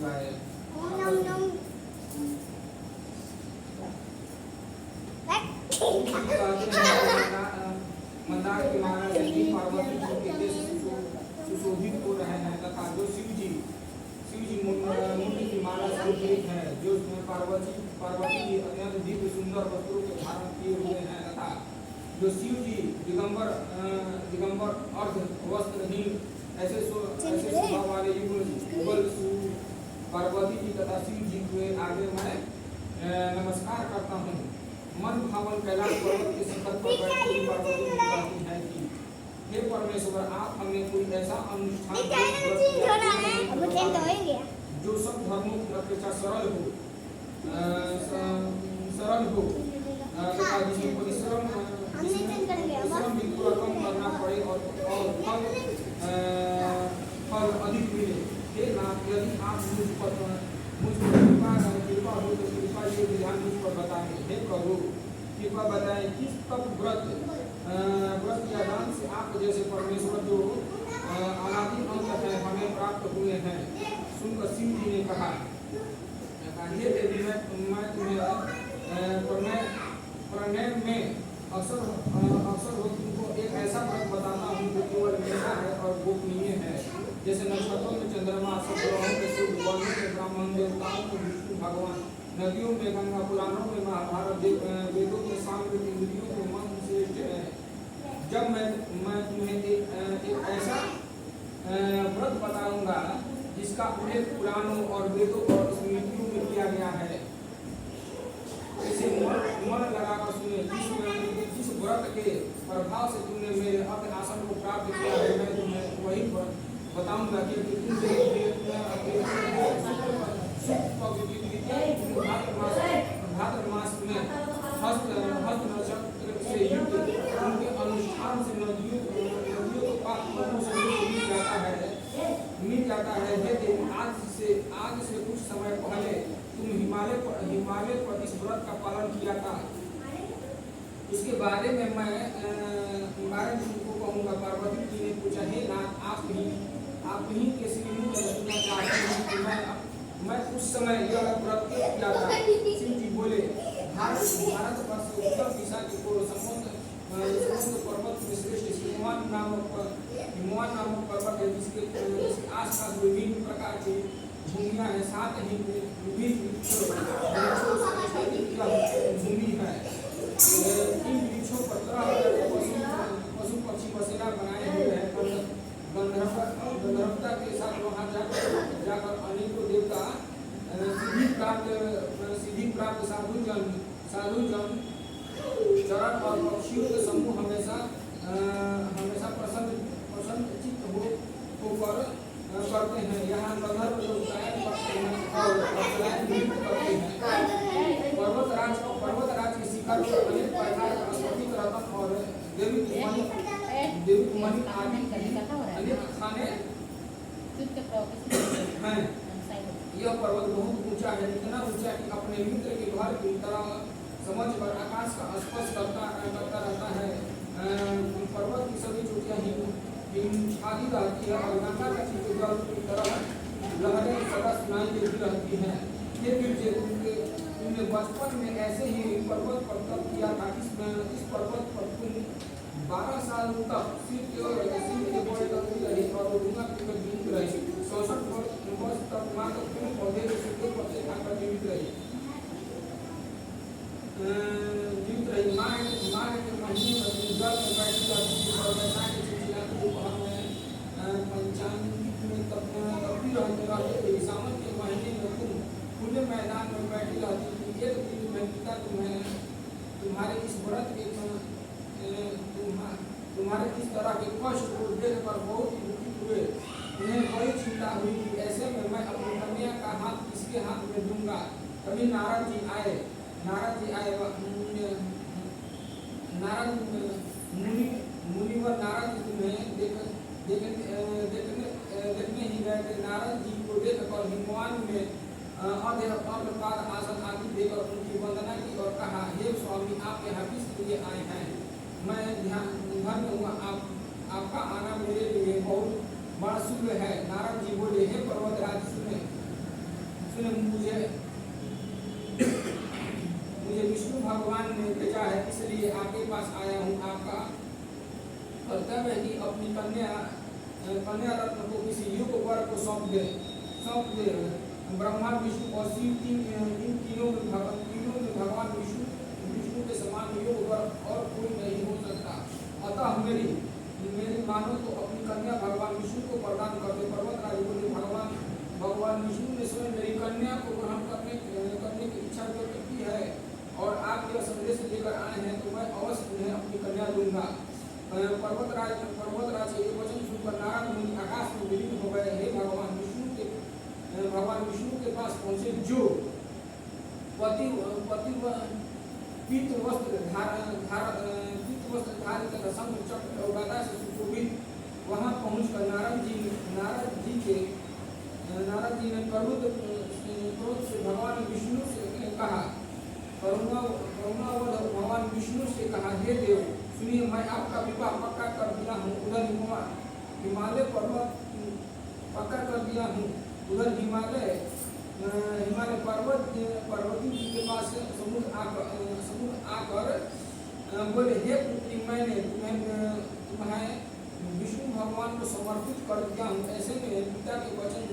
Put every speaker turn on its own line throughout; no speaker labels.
शिवाय। मंदार की माला से भी पार्वती जी के केश सुशोभित हो रहे हैं तथा जो शिव जी मुंडी की माला संकलित है, जो पार्वती जी अत्यंत दिव्य सुंदर वस्त्रों के धारण किए हुए हैं तथा जो शिव जी दिगंबर अर्ध वस्त्रहीन ऐसे स्वभाव वाले युगल पार्वती जी तथा शिव जी के आगे मैं नमस्कार करता हूँ। मन भावन कैलाश पर्वत के शिखर पर बैठी पार्वती जी कहती है कि हे परमेश्वर, आप हमें कोई ऐसा अनुष्ठान जो सब धर्मों की अपेक्षा सरल हो तथा जिसमें परिश्रम बिल्कुल कम करना पड़े और फल अधिक मिले। हे नाथ, यदि आप मुझ पर कृपा हो तो कृपा ये विधान मुझ पर बताएं। हे प्रभु, कृपा बताएं किस तप व्रत या दान से आप जैसे परमेश्वर जो अनादि अंत है हमें प्राप्त हुए हैं। सुनकर शिव जी ने कहा, हे देवी, मैं तुम्हें प्रणय में अक्सर हो तुमको एक ऐसा व्रत बताता हूँ जो केवल मेरा है और गोपनीय है। जैसे नक्षत्रों में चंद्रमा, सब ग्रहों में सूर्य, वर्णों में ब्राह्मण, देवताओं में विष्णु भगवान, नदियों में गंगा, पुराणों में महाभारत, वेदों में सामवेद, इंद्रियों में मन श्रेष्ठ है। जब मैं तुम्हें एक ऐसा व्रत बताऊंगा जिसका उल्लेख पुराणों और वेदों और स्मृतियों में किया गया है, इसे मन लगाकर सुने। जिस व्रत के प्रभाव से तुमने मेरे अपने आसन को प्राप्त किया है, मैं तुम्हें वही बताऊंगा कि तुम भाद्र मास में हस्त नक्षत्र से युक्त उनके अनुष्ठान से नदियों को पाप से मिल जाता है। आज से कुछ समय पहले तुम हिमालय पर इस व्रत का पालन किया था। इसके बारे में मैं तुमको कहूँगा। पार्वती जी ने पूछा, हे नाथ, आप ही के श्रीमुख में सुनना चाहते हैं कि मैं उस समय यह व्रत किया था। शिव जी बोले, भारत वर्ष उत्तर दिशा की ओर समुद्र पर्वत में श्रेष्ठ हिमवान नामक पर्वत है, जिसके आसपास विभिन्न प्रकार की भूमियाँ हैं, साथ ही विभिन्न भूमि है। इन वृक्षों पर तरह पशु पक्षी बसेरा बनाए हुए हैं। गंधर्वता के साथ वहाँ जाकर अनेकों देवता सिद्धि प्राप्त साधुजन चरण और पक्षियों के समूह हमेशा प्रसन्न चित्त होकर करते हैं। यहाँ गंधर्व लोग गायन करते हैं और करते हैं। पर्वतराज के शिखर पर अनेक प्रकार का स्फटिक रत्न और देवी मणि आदि अनेक खाने हैं। यह पर्वत बहुत ऊंचा है, इतना ऊंचा कि अपने मित्र के घर की तरह समझ कर आकाश का स्पर्श करता रहता है। पर्वत की सभी चोटियां हिमछादी रहती है और गंगा का जल की तरह लहरें सदा सुनाई देती रहती हैं। ये तुमने बचपन में ऐसे ही पर्वत पर तप किया था। इस पर्वत पर तुम 12 साल तक सिर के बड़े रही और डूंगा पीकर जीवित रही। 64 वर्ष तक मात्र तुम पौधे के सूखे पत्ते खाकर जीवित रही। माँ के महीने में जल में बैठी रहती थी और वैसा के चिलचिलाती दोपहर में पंचामृत में तपती रहते थे। सावन के महीने में तुम खुले मैदान में बैठी रहती थी। एक दिन में पिता तुम्हारे इस व्रत के तुम्हारे इस तरह के कष्ट को देखकर बहुत दुखित हुए। उन्हें बड़ी चिंता हुई कि ऐसे में मैं अपनी कन्या का हाथ किसके हाथ में दूंगा। तभी नारद जी आए। मुनिवर नारद तुम्हें देखने ही गए थे। नारद जी को देखकर हिमवान में अर्धपाद आसन आदि देकर उनकी वंदना की और कहा, हे स्वामी, आप यहाँ किस लिए आए हैं? मैं धन्य हुआ, आपका आना मेरे लिए बहुत बड़ा शुभ है। नारद जी बोले, हे पर्वतराज सुने, ने मुझे विष्णु भगवान ने भेजा है, इसलिए आपके पास आया हूँ। आपका कर्तव्य है कि अपनी कन्या रत्न को किसी युग वर को सौंप दे। ब्रह्मा विष्णु और शिव इन तीनों में भगवान विष्णु के समान योग वर और कोई नहीं हो सकता। अतः मेरी मानो तो अपनी कन्या भगवान विष्णु को प्रदान कर दे। पर्वतराज बोले, भगवान विष्णु ने स्वयं मेरी कन्या को ग्रहण करने की इच्छा व्यक्त की है और आप यह संदेश लेकर आए हैं, तो मैं अवश्य उन्हें अपनी कन्या दूंगा। पर्वतराज से ये वचन सुनकर नारद मुनि आकाश में विलीन हो गए। हे भगवान विष्णु के पास पहुंचे, जो पीत वस्त्र धारित तथा शंख चक्र और गदा से सुशोभित। वहां पहुंचकर नारद जी ने क्रोध से भगवान विष्णु से कहा, भगवान विष्णु से कहा, हे देव सुनिए, मैं आपका विवाह पक्का कर दिया हूँ। उधर हिमालय पर्वत पक्का कर दिया हूँ। उधर हिमालय पर्वती जी के पास समुद्र आकर बोले, हे पुत्री, मैंने तुम्हें विष्णु भगवान को समर्पित कर दिया हूँ। ऐसे में पिता के वचन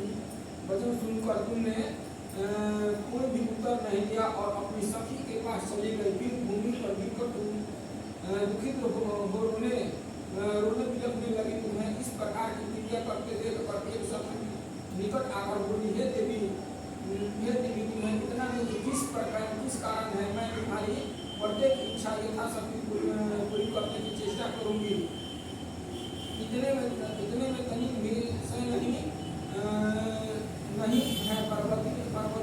सुनकर तुमने कोई भी उत्तर नहीं दिया और अपनी सखी के पास चली गई। फिर भूमि पर गिरकर तुम दुखित हो रोने बिलखने लगी। तुम्हें इस प्रकार की क्रिया करते देख कर एक सखी निकट आकर बोली, हे देवी, तुम्हें इतना किस कारण है? मैं तुम्हारी प्रत्येक इच्छा यथाशक्ति पूरी करने की चेष्टा करूंगी। इतने में तनिक भी सह नहीं है। पार्वती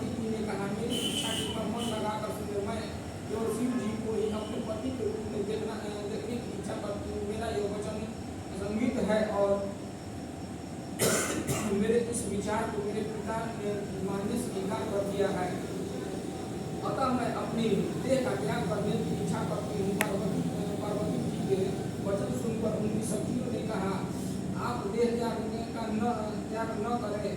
जी ने कहा, मेरी इच्छा की पर मन लगाकर सुने। मैं जो शिव जी को ही अपने पति के रूप में देखने की इच्छा करती हूँ। मेरा यह वचन संगीत है और मेरे इस विचार को मेरे पिता ने मानने से इनकार कर दिया है। अतः मैं अपनी देह का त्याग करने की इच्छा करती हूँ। पार्वती जी के वचन सुनकर उनकी सखियों ने कहा, आप देह त्याग न करें,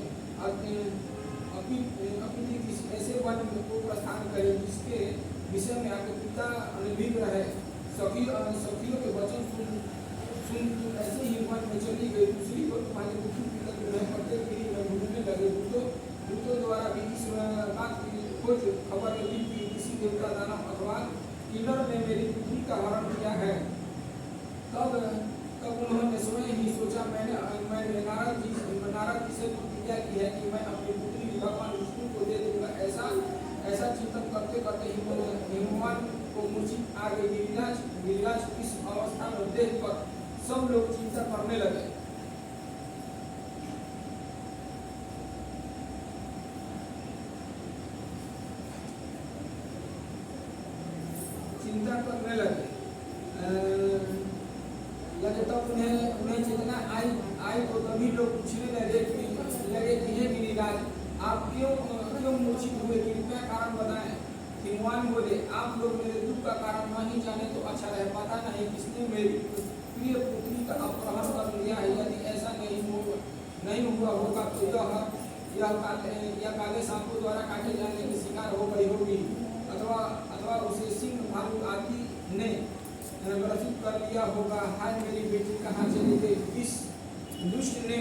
अपनी किसी ऐसे वन को प्रस्थान करें जिसके विषय में आपके पिता अनभिज्ञ रहे। सखियों के वचन सुन ऐसे ही वन में चली गई। दूसरी ओर तुम्हारे दुखी पिता तुम्हें प्रत्येक गिरी में ढूंढने लगे। दूतों द्वारा भी इस बात की खोज खबर ली कि किसी देवता, दानव अथवा किन्नर ने मेरी पुत्री का हरण किया है। तब उन्होंने स्वयं ही सोचा, मैंने नारद जी से प्रतिज्ञा की है कि मैं अपनी पुत्री भगवान विष्णु को दे दूंगा। ऐसा चिंतन करते करते हिमवान को मूर्छित आ गई। गिरिराज इस अवस्था में देख कर सब लोग चिंता करने लगे। तब उन्हें चेतना आई तो तभी लोग पूछने लगे कि हे गिरिराज, आप क्यों मूर्छित हुए? कृपया कारण बताएं। हिमवान बोले, आप लोग मेरे दुख का कारण नहीं जाने तो अच्छा रहे। पता नहीं किसने मेरी प्रिय पुत्री का अपहरण कर लिया है। यदि ऐसा नहीं हुआ होगा तो यह काले सांपों द्वारा काटे जाने की शिकार हो गई होगी, अथवा उसे सिंह भालू आदि ने ग्रसित कर लिया होगा। हाय मेरी बेटी कहाँ चली गई? इस दुष्ट ने